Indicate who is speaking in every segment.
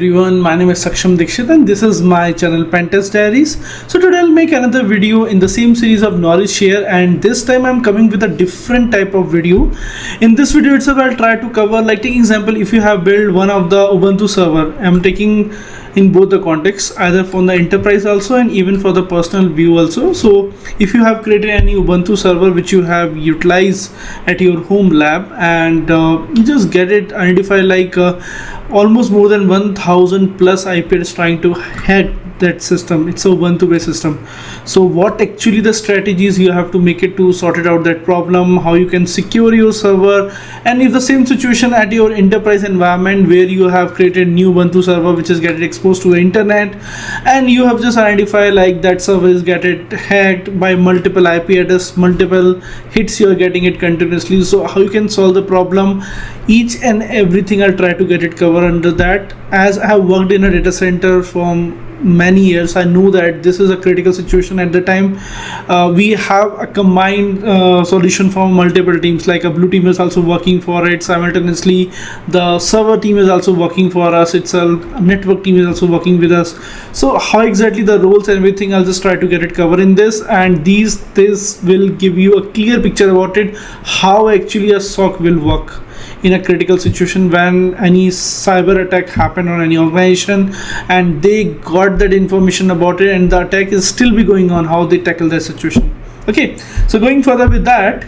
Speaker 1: everyone, my name is Saksham Dikshit and this is my channel Pentest Diaries. So today I'll make another video in the same series of knowledge share, and this time I'm coming with a different type of video. In this video itself I'll try to cover, like, take example, if you have built one of the Ubuntu server. I'm taking in both the contexts, either from the enterprise also and even for the personal view also. So if you have created any Ubuntu server which you have utilized at your home lab, and you just get it identified like almost more than 1000 plus IP is trying to hack that system. It's a Ubuntu based system. So what actually the strategies you have to make it to sort it out that problem, how you can secure your server, and if the same situation at your enterprise environment where you have created new Ubuntu server which is getting exposed to the internet, and you have just identified like that server is getting hacked by multiple IP address, multiple hits you are getting it continuously. So how you can solve the problem, each and everything I'll try to get it covered under that. As I have worked in a data center from many years, I know that this is a critical situation. At the time we have a combined solution from multiple teams, like a blue team is also working for it simultaneously, the server team is also working for us itself, a network team is also working with us. So how exactly the roles and everything, I'll just try to get it covered in this, and this will give you a clear picture about it, how actually a SOC will work in a critical situation when any cyber attack happened on any organization and they got that information about it and the attack is still be going on, how they tackle that situation. Okay, so going further with that,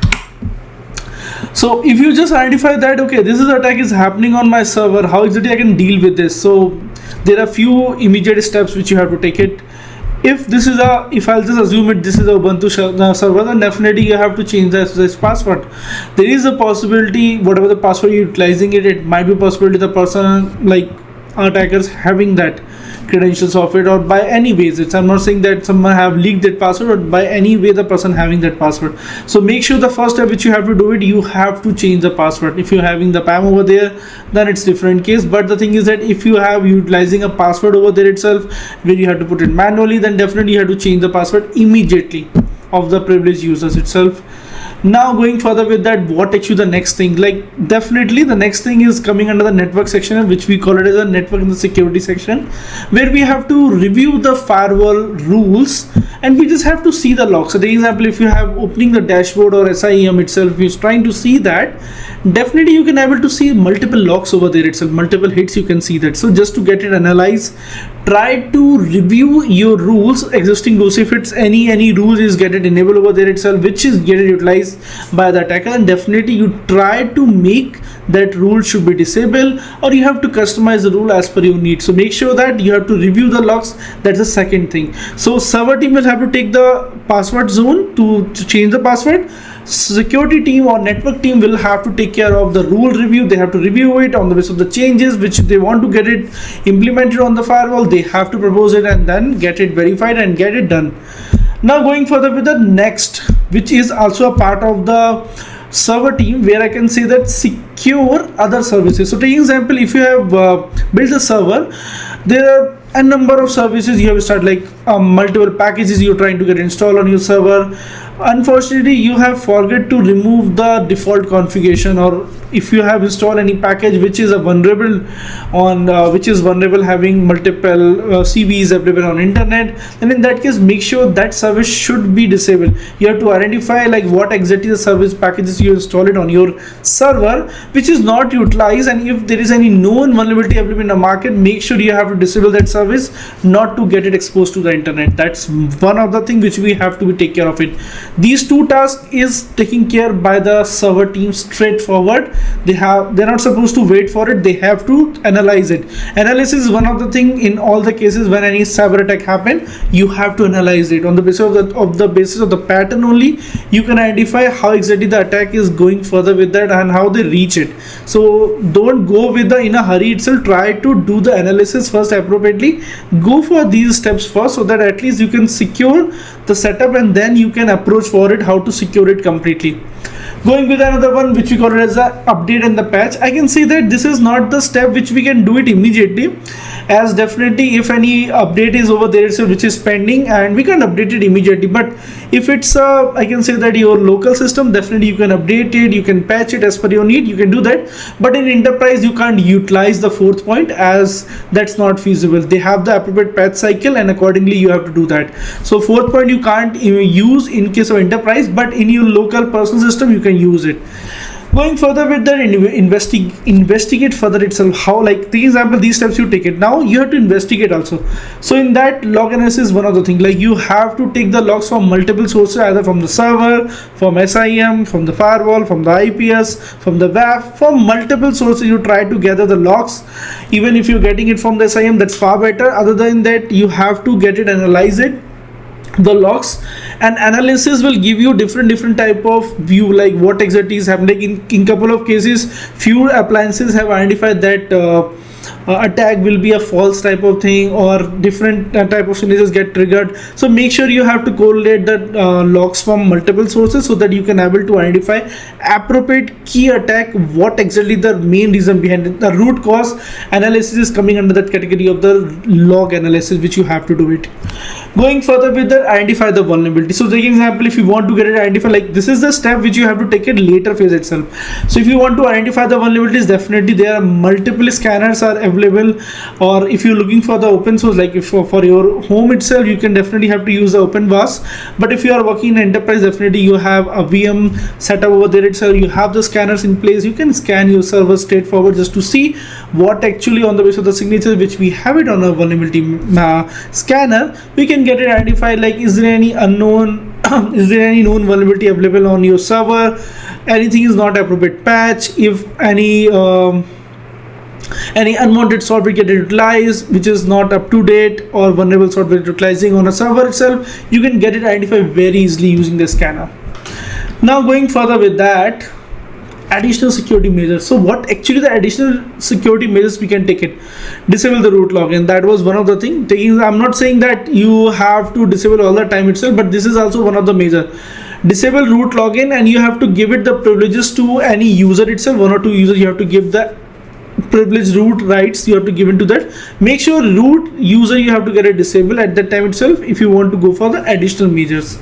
Speaker 1: so if you just identify that, okay, this is attack is happening on my server, how exactly I can deal with this. So there are few immediate steps which you have to take it. If I'll just assume it, this is a Ubuntu server, then definitely you have to change this password. There is a possibility, whatever the password you're utilizing it might be possibility the person, like attackers, having that credentials of it, or by any ways. I'm not saying that someone have leaked that password, but by any way the person having that password. So make sure the first step which you have to do it, you have to change the password. If you're having the PAM over there, then it's different case. But the thing is that if you have utilizing a password over there itself where you have to put it manually, then definitely you have to change the password immediately of the privileged users itself. Now going further with that, what actually the next thing, like definitely the next thing is coming under the network section, which we call it as a network and the security section, where we have to review the firewall rules and we just have to see the logs. So the example, if you have opening the dashboard or SIEM itself, is trying to see that, definitely you can able to see multiple logs over there itself, multiple hits, you can see that. So just to get it analyzed, try to review your rules, existing rules. If it's any rule is get it enabled over there itself which is getting utilized by the attacker, and definitely you try to make that rule should be disabled, or you have to customize the rule as per your needs. So make sure that you have to review the logs. That's the second thing. So server team will have to take the password zone to change the password. Security team or network team will have to take care of the rule review. They have to review it on the basis of the changes which they want to get it implemented on the firewall. They have to propose it and then get it verified and get it done. Now going further with the next, which is also a part of the server team, where I can say that secure other services. So take example, if you have built a server, there are a number of services you have started, like multiple packages you're trying to get installed on your server. Unfortunately, you have forget to remove the default configuration, or if you have installed any package which is a vulnerable on having multiple CVEs available on internet, then in that case make sure that service should be disabled. You have to identify like what exactly the service packages you install it on your server which is not utilized, and if there is any known vulnerability available in the market, make sure you have to disable that service not to get it exposed to the internet. That's one of the things which we have to take care of it. These two tasks is taken care by the server team straightforward. They're not supposed to wait for it, they have to analyze it. Analysis is one of the thing in all the cases when any cyber attack happen, you have to analyze it on the basis of the pattern only. You can identify how exactly the attack is going further with that and how they reach it. So don't go with the in a hurry itself, try to do the analysis first appropriately. Go for these steps first so that at least you can secure the setup and then you can approach for it how to secure it completely. Going with another one which we call it as the update and the patch, I can see that this is not the step which we can do it immediately, as definitely if any update is over there itself which is pending, and we can update it immediately. But if it's I can say that your local system, definitely you can update it, you can patch it as per your need, you can do that. But in enterprise you can't utilize the fourth point, as that's not feasible. They have the appropriate patch cycle, and accordingly you have to do that. So fourth point you can't use in case of enterprise, but in your local personal system you can use it. Going further with that, investigate further itself. How, like the example, these steps you take it, now you have to investigate also. So in that, log analysis is one of the things, like you have to take the logs from multiple sources, either from the server, from SIM, from the firewall, from the IPS, from the WAF, from multiple sources you try to gather the logs. Even if you're getting it from the SIM, that's far better. Other than that, you have to get it, analyze it, the logs, and analysis will give you different type of view, like what exactly is happening. In couple of cases, few appliances have identified that attack will be a false type of thing, or different type of scenarios get triggered. So make sure you have to correlate the logs from multiple sources, so that you can able to identify appropriate key attack, what exactly the main reason behind it. The root cause analysis is coming under that category of the log analysis, which you have to do it. Going further with that, identify the vulnerability. So take example, if you want to get it identified, like this is the step which you have to take it later phase itself. So if you want to identify the vulnerabilities, definitely there are multiple scanners are available, or if you're looking for the open source, like if for your home itself, you can definitely have to use the OpenVAS. But if you are working in enterprise, definitely you have a VM setup over there itself, you have the scanners in place, you can scan your server straightforward just to see what actually on the basis of the signature which we have it on a vulnerability scanner, we can get it identified, like is there any unknown is there any known vulnerability available on your server, anything is not appropriate patch, if any unwanted software get utilized which is not up to date, or vulnerable software utilizing on a server itself, you can get it identified very easily using the scanner. Now going further with that, additional security measures. So what actually the additional security measures we can take it? Disable the root login. That was one of the thing. I'm not saying that you have to disable all the time itself, but this is also one of the measure. Disable root login, and you have to give it the privileges to any user itself. One or two users you have to give the privileged root rights, you have to give into that. Make sure root user you have to get it disabled at that time itself if you want to go for the additional measures.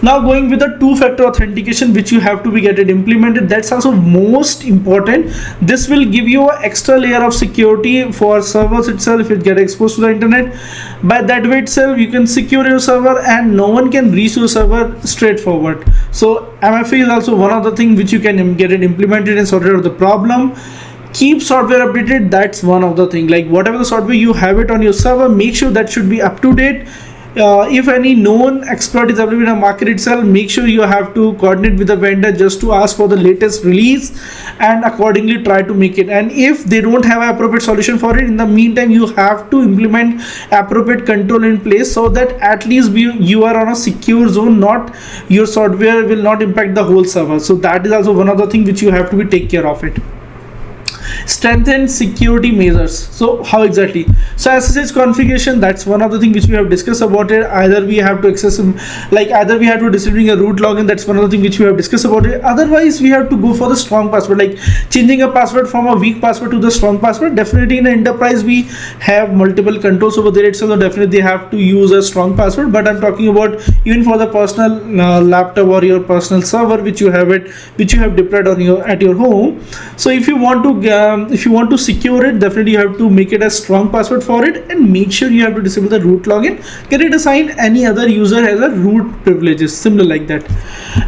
Speaker 1: Now going with the two-factor authentication, which you have to be get it implemented, that's also most important. This will give you an extra layer of security for servers itself if it get exposed to the internet. By that way itself, you can secure your server and no one can reach your server straightforward. So MFA is also one of the things which you can get it implemented and sorted out the problem. Keep software updated, that's one of the thing, like whatever the software you have it on your server, make sure that should be up to date. If any known exploit is available in a market itself, make sure you have to coordinate with the vendor just to ask for the latest release and accordingly try to make it. And if they don't have an appropriate solution for it, in the meantime you have to implement appropriate control in place, so that at least you are on a secure zone, not your software will not impact the whole server. So that is also one of the things which you have to be take care of it. Strengthen security measures. So how exactly? So SSH configuration, that's one of the things which we have discussed about it. Either we have to access either we have to disabling a root login, that's one of the things which we have discussed about it. Otherwise we have to go for the strong password, like changing a password from a weak password to the strong password. Definitely in enterprise we have multiple controls over there itself, so definitely they have to use a strong password. But I'm talking about even for the personal laptop or your personal server which you have deployed on at your home. So if you want to secure it, definitely you have to make it a strong password for it, and make sure you have to disable the root login, get it assigned any other user has a root privileges, similar like that.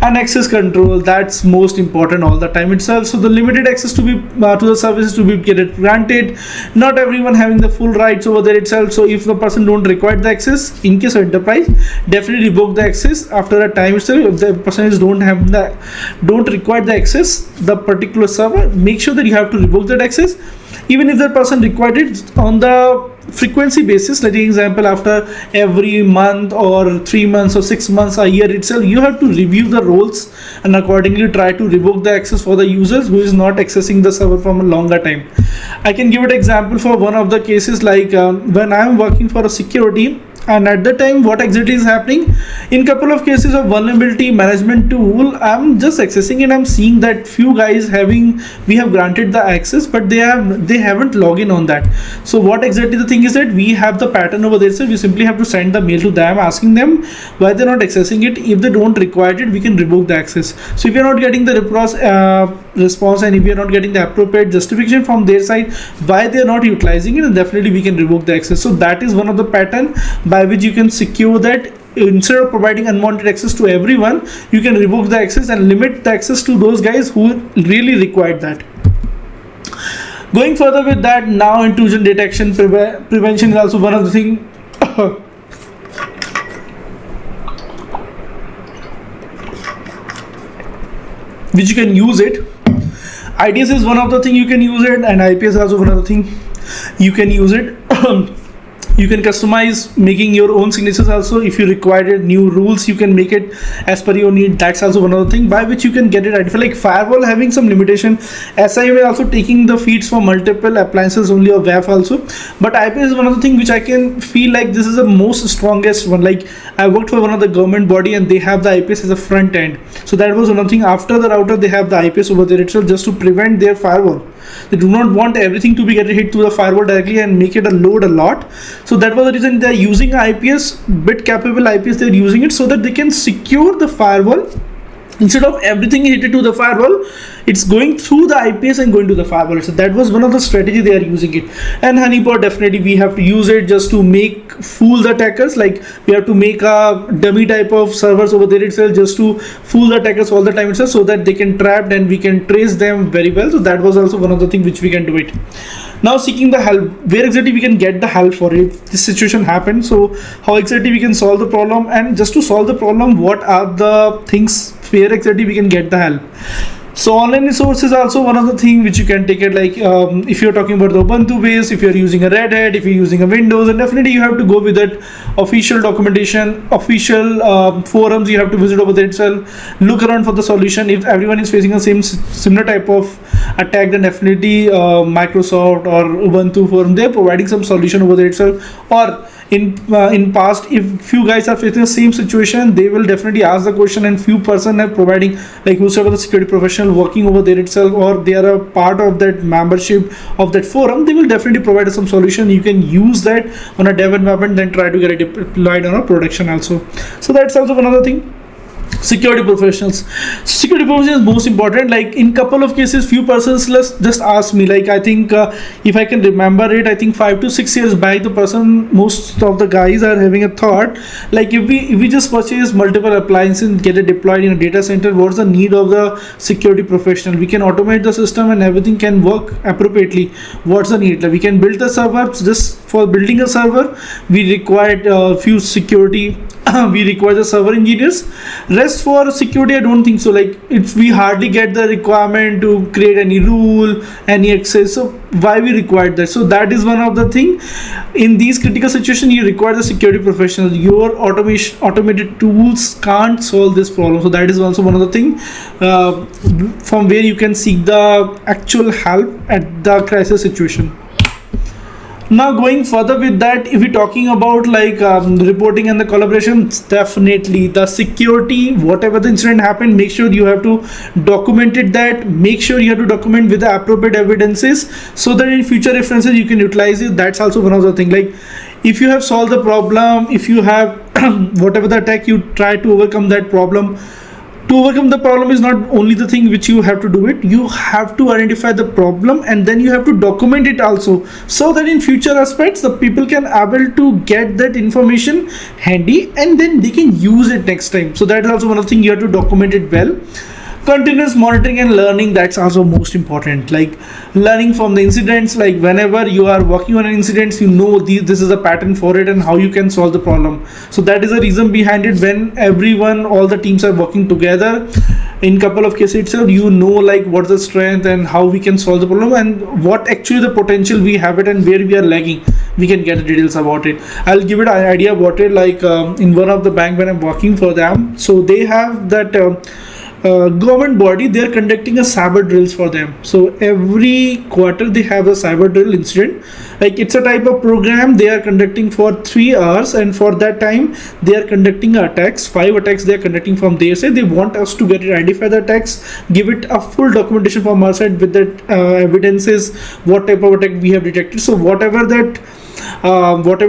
Speaker 1: And access control, that's most important all the time itself. So the limited access to be to the services to be get it granted, not everyone having the full rights over there itself. So if the person don't require the access, in case of enterprise, definitely revoke the access after a time itself. If the person don't require the access the particular server, make sure that you have to revoke that access. Even if the person required it on the frequency basis, like example after every month or 3 months or 6 months, a year itself, you have to review the roles and accordingly try to revoke the access for the users who is not accessing the server from a longer time. I can give it example for one of the cases, like when I am working for a security, And at the time, what exactly is happening? In couple of cases of vulnerability management tool, I'm just accessing it. I'm seeing that few guys we have granted the access, but they haven't logged in on that. So what exactly the thing is that we have the pattern over there. So we simply have to send the mail to them asking them why they're not accessing it. If they don't require it, we can revoke the access. So if you're not getting the response, and if you're not getting the appropriate justification from their side why they're not utilizing it, then definitely we can revoke the access. So that is one of the pattern by which you can secure that instead of providing unwanted access to everyone, you can revoke the access and limit the access to those guys who really required that. Going further with that, now intrusion detection prevention is also one of the thing which you can use it. IDS is one of the thing you can use it, and IPS is also one of the thing you can use it. You can customize making your own signatures also. If you require new rules, you can make it as per your need. That's also one other thing by which you can get it identified. Like firewall having some limitation, SIM also taking the feeds for multiple appliances only, or WAF also. But IPS is one of the thing which I can feel like this is the most strongest one. Like I worked for one of the government body and they have the IPS as a front end. So that was another thing. After the router, they have the IPS over there itself just to prevent their firewall. They do not want everything to be getting hit through the firewall directly and make it a load a lot. So that was the reason they are using IPS, bit capable IPS. They're using it so that they can secure the firewall. Instead of everything hit to the firewall, it's going through the IPS and going to the firewall. So that was one of the strategy they are using it. And honeypot, definitely we have to use it just to make fool the attackers. Like we have to make a dummy type of servers over there itself just to fool the attackers all the time itself, so that they can trap and we can trace them very well. So that was also one of the things which we can do it. Now seeking the help, where exactly we can get the help for it if this situation happens. So how exactly we can solve the problem, and just to solve the problem, what are the things where exactly we can get the help. So online resources are also one of the things which you can take it. Like if you're talking about the Ubuntu base, if you're using a Red Hat, if you're using a Windows, and definitely you have to go with that official documentation, official forums you have to visit over there itself. Look around for the solution. If everyone is facing the similar type of attack, then definitely Microsoft or Ubuntu forum, they're providing some solution over there itself. Or in past, if few guys are facing the same situation, they will definitely ask the question, and few person are providing, like whosoever the security professional working over there itself, or they are a part of that membership of that forum, they will definitely provide some solution. You can use that on a dev environment, then try to get it deployed on a production also. So that's also another thing. Security professionals is most important. Like in couple of cases, few persons just ask me, like I think if I can remember it, I think 5 to 6 years back, the person, most of the guys are having a thought, like if we just purchase multiple appliances and get it deployed in a data center, what's the need of the security professional? We can automate the system and everything can work appropriately. What's the need? Like we can build the server. Just for building a server, we required a few security we require the server engineers. Rest for security, I don't think so. Like we hardly get the requirement to create any rule, any access. So why we required that? So that is one of the thing. In these critical situations, you require the security professionals. Your automated tools can't solve this problem. So that is also one of the thing from where you can seek the actual help at the crisis situation. Now going further with that, if we're talking about like reporting and the collaboration, definitely the security, whatever the incident happened, make sure you have to document it. That make sure you have to document with the appropriate evidences, so that in future references you can utilize it. That's also one of the thing. Like if you have solved the problem, if you have whatever the attack, you try to overcome that problem. To overcome the problem is not only the thing which you have to do it, you have to identify the problem and then you have to document it also, so that in future aspects the people can able to get that information handy and then they can use it next time. So that is also one of the things, you have to document it well. Continuous monitoring and learning, that's also most important. Like learning from the incidents, like whenever you are working on an incident, you know this is a pattern for it and how you can solve the problem. So that is the reason behind it. When everyone, all the teams are working together, in couple of cases itself, you know like what's the strength and how we can solve the problem and what actually the potential we have it and where we are lagging, we can get the details about it. I'll give it an idea about it. Like in one of the bank when I'm working for them, so they have that government body, they are conducting a cyber drills for them. So every quarter they have a cyber drill incident. Like it's a type of program they are conducting for 3 hours, and for that time they are conducting attacks, 5 attacks they are conducting from their side. They want us to get it, identify the attacks, give it a full documentation from our side with that evidences, what type of attack we have detected. So whatever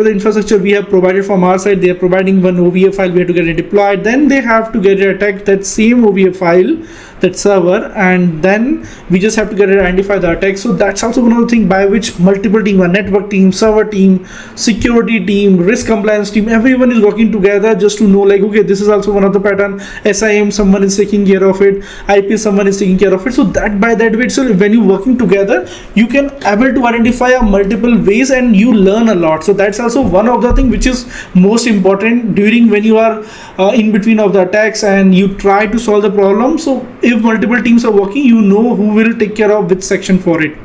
Speaker 1: the infrastructure we have provided from our side, they are providing one OVA file, we have to get it deployed, then they have to get it attacked that same OVA file, that server, and then we just have to get it, identify the attack. So that's also one of the things by which multiple team, a network team, server team, security team, risk compliance team, everyone is working together just to know, like, okay, this is also one of the pattern. SIM, someone is taking care of it, IP, someone is taking care of it. So that by that way, so when you working together, you can able to identify a multiple ways and you learn a lot. So that's also one of the thing which is most important during when you are in between of the attacks and you try to solve the problem. So if multiple teams are working, you know who will take care of which section for it.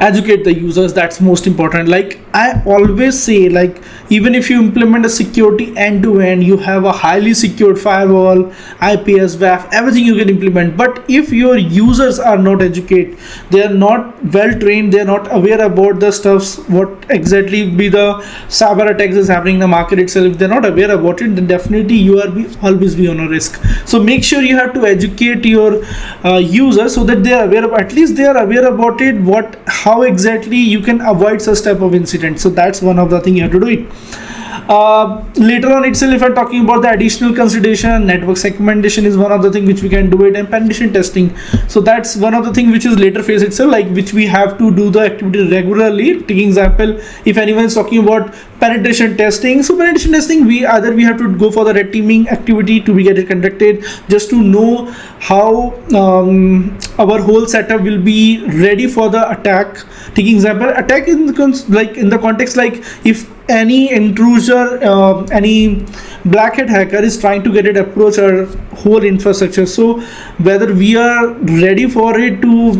Speaker 1: Educate the users, that's most important. Like I always say, like even if you implement a security end to end, you have a highly secured firewall, IPS, WAF, everything you can implement, but if your users are not educated, they are not well trained, they are not aware about the stuffs, what exactly be the cyber attacks is happening in the market itself, if they're not aware about it, then definitely you are always be on a risk. So make sure you have to educate your users so that they are aware of, at least they are aware about it, how exactly you can avoid such type of incident. So that's one of the thing you have to do it. Later on itself, if I'm talking about the additional consideration, network segmentation is one of the thing which we can do it, and penetration testing. So that's one of the thing which is later phase itself, like which we have to do the activity regularly. Taking example, if anyone is talking about penetration testing, so penetration testing, we have to go for the red teaming activity to be get it conducted, just to know how our whole setup will be ready for the attack. Taking example, attack in the context, like if any intruder, any black hat hacker is trying to get it approach our whole infrastructure, so whether we are ready for it to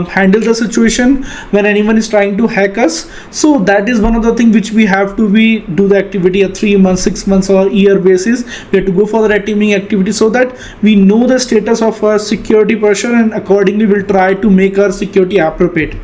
Speaker 1: handle the situation when anyone is trying to hack us. So that is one of the things which we have to do the activity at 3 months, 6 months or year basis. We have to go for the red teaming activity so that we know the status of our security posture, and accordingly we'll try to make our security appropriate.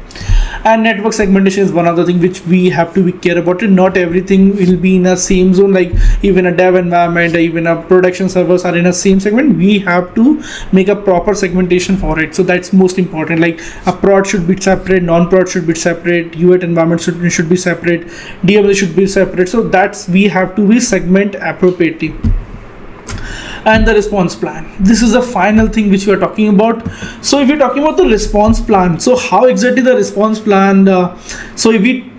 Speaker 1: And network segmentation is one of the things which we have to be care about it. Not everything will be in a same zone, like even a dev environment, even a production servers are in a same segment. We have to make a proper segmentation for it. So that's most important. Like a prod should be separate, non-prod should be separate, U8 environment should be separate, DML should be separate. So that's we have to be segment appropriately. And the response plan, this is the final thing which we are talking about. So if you're talking about the response plan, so how exactly the response plan, so if we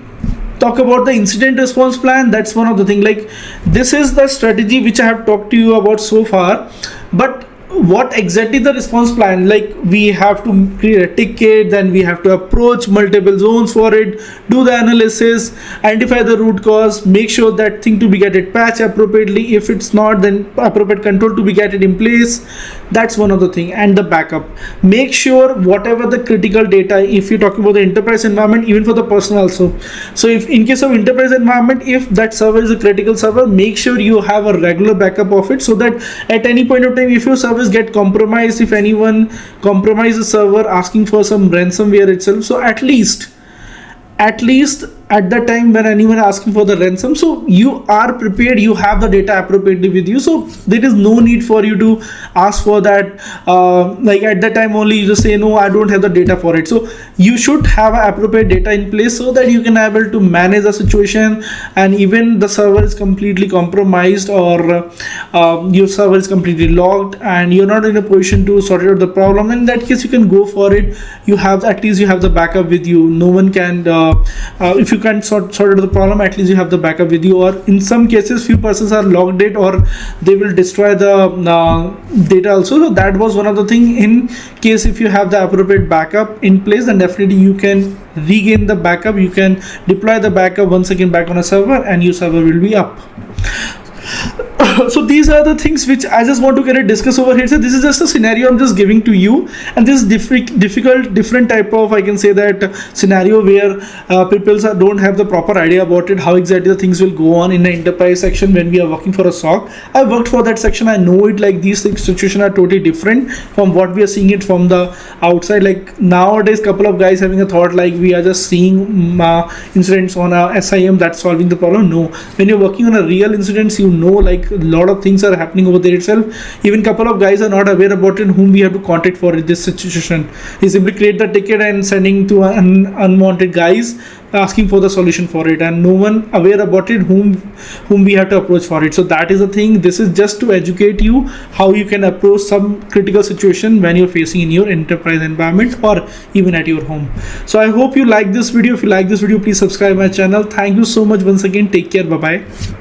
Speaker 1: talk about the incident response plan, that's one of the thing, like this is the strategy which I have talked to you about so far. But what exactly the response plan, like we have to create a ticket, then we have to approach multiple zones for it, do the analysis, identify the root cause, make sure that thing to be get it patched appropriately, if it's not, then appropriate control to be get it in place. That's one of the thing. And the backup, make sure whatever the critical data, if you're talking about the enterprise environment, even for the personal also, so if in case of enterprise environment, if that server is a critical server, make sure you have a regular backup of it, so that at any point of time, if your server get compromised, if anyone compromises the server asking for some ransomware itself, so at least at the time when anyone asking for the ransom, so you are prepared, you have the data appropriately with you, so there is no need for you to ask for that, like at that time only you just say no, I don't have the data for it. So you should have appropriate data in place so that you can able to manage the situation. And even the server is completely compromised, or your server is completely logged and you're not in a position to sort out the problem, in that case you can go for it. You have, at least you have the backup with you. No one can if you can't sort out the problem, at least you have the backup with you. Or in some cases few persons are logged it, or they will destroy the data also. So that was one of the thing. In case if you have the appropriate backup in place, then definitely you can regain the backup, you can deploy the backup once again back on a server, and your server will be up. So these are the things which I just want to kind of discuss over here. So this is just a scenario I'm just giving to you, and this difficult different type of, I can say that, scenario where people don't have the proper idea about it, how exactly the things will go on in the enterprise section when we are working for a SOC. I worked for that section, I know it. Like, these situations are totally different from what we are seeing it from the outside. Like nowadays, couple of guys having a thought like we are just seeing incidents on a SIM that's solving the problem. No, when you're working on a real incidents, you know, like a lot of things are happening over there itself. Even couple of guys are not aware about it, whom we have to contact for this situation. He simply create the ticket and sending to unwanted guys asking for the solution for it, and no one aware about it whom we have to approach for it. So that is the thing. This is just to educate you how you can approach some critical situation when you're facing in your enterprise environment or even at your home. So I hope you like this video. If you like this video, please subscribe my channel. Thank you so much once again. Take care. Bye bye.